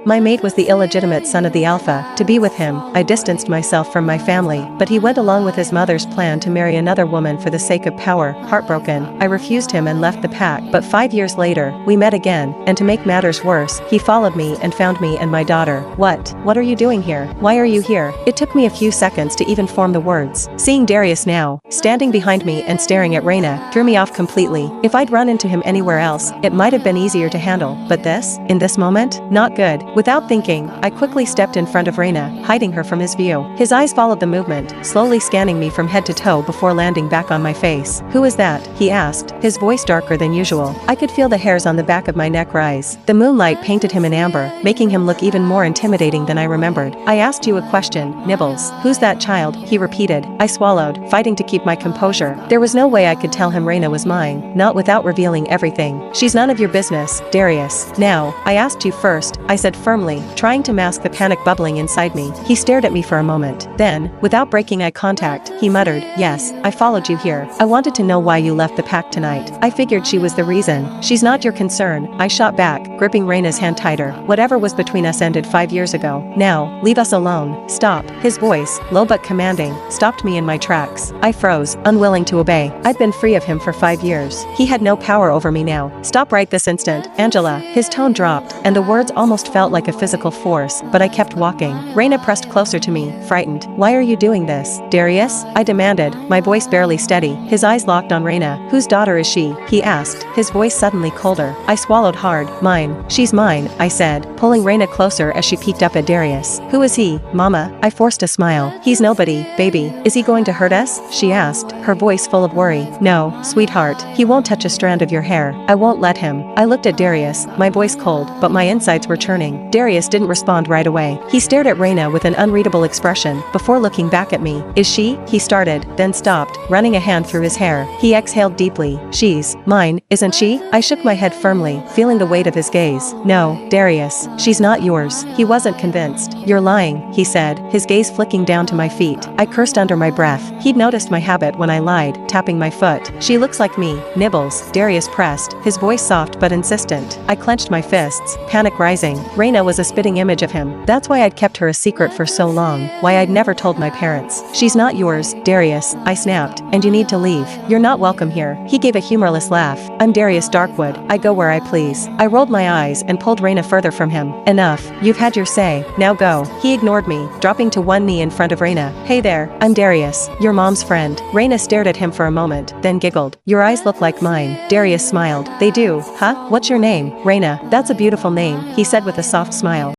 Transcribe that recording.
My mate was the illegitimate son of the Alpha. To be with him, I distanced myself from my family, but he went along with his mother's plan to marry another woman for the sake of power. Heartbroken, I refused him and left the pack. But 5 years later, we met again, and to make matters worse, he followed me and found me and my daughter. What are you doing here? Why are you here? It took me a few seconds to even form the words. Seeing Darius now, standing behind me and staring at Reina, threw me off completely. If I'd run into him anywhere else, it might have been easier to handle, but in this moment, not good. Without thinking, I quickly stepped in front of Reina, hiding her from his view. His eyes followed the movement, slowly scanning me from head to toe before landing back on my face. "Who is that?" he asked, his voice darker than usual. I could feel the hairs on the back of my neck rise. The moonlight painted him in amber, making him look even more intimidating than I remembered. "I asked you a question, Nibbles. Who's that child?" he repeated. I swallowed, fighting to keep my composure. There was no way I could tell him Reina was mine, not without revealing everything. "She's none of your business, Darius. Now, I asked you first," I said firmly, trying to mask the panic bubbling inside me. He stared at me for a moment. Then, without breaking eye contact, he muttered, "Yes, I followed you here. I wanted to know why you left the pack tonight. I figured she was the reason." "She's not your concern," I shot back, gripping Reina's hand tighter. "Whatever was between us ended 5 years ago. Now, leave us alone." "Stop." His voice, low but commanding, stopped me in my tracks. I froze, unwilling to obey. I'd been free of him for 5 years. He had no power over me now. "Stop right this instant, Angela." His tone dropped, and the words almost felt like a physical force, but I kept walking. Reina pressed closer to me, frightened. "Why are you doing this, Darius?" I demanded, my voice barely steady. His eyes locked on Reina. "Whose daughter is she?" he asked, his voice suddenly colder. I swallowed hard. "Mine. She's mine," I said, pulling Reina closer as she peeked up at Darius. "Who is he, Mama?" I forced a smile. "He's nobody, baby." "Is he going to hurt us?" she asked, her voice full of worry. "No, sweetheart. He won't touch a strand of your hair. I won't let him." I looked at Darius, my voice cold, but my insides were churning. Darius didn't respond right away. He stared at Reina with an unreadable expression, before looking back at me. "Is she?" he started, then stopped, running a hand through his hair. He exhaled deeply. "She's mine, isn't she?" I shook my head firmly, feeling the weight of his gaze. "No, Darius, she's not yours." He wasn't convinced. "You're lying," he said, his gaze flicking down to my feet. I cursed under my breath. He'd noticed my habit when I lied, tapping my foot. "She looks like me, Nibbles," Darius pressed, his voice soft but insistent. I clenched my fists, panic rising. Reina was a spitting image of him. That's why I'd kept her a secret for so long, why I'd never told my parents. "She's not yours, Darius," I snapped, "and you need to leave. You're not welcome here." He gave a humorless laugh. "I'm Darius Darkwood. I go where I please." I rolled my eyes and pulled Reina further from him. "Enough. You've had your say. Now go." He ignored me, dropping to one knee in front of Reina. "Hey there, I'm Darius, your mom's friend." Reina stared at him for a moment, then giggled. "Your eyes look like mine." Darius smiled. "They do, huh? What's your name?" "Reina. That's a beautiful name," he said with a soft smile.